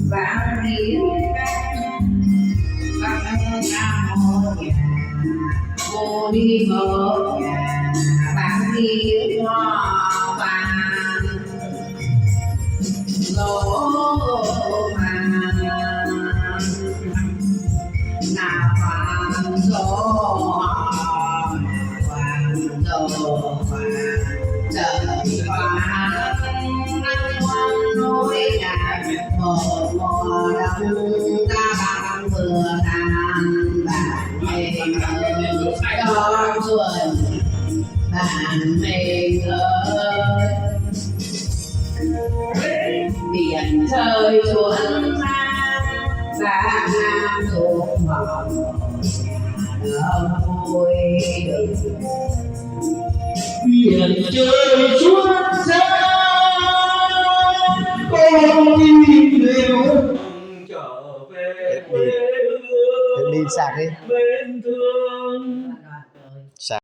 và đi các nam mô cô đi mơ bạn đi hoa vàng lỗ vàng nào vàng gió vàng gió vàng trời vàng nắng hoang núi đà một mùa đông ta bằng vừa tàn bạn mình cho vườn bạn mình ơi biển trời chuồn sang và nam thuộc mộng vui đừng biển trời chuốt xa con tim đều trở về quê hương đi sạc đi bên thương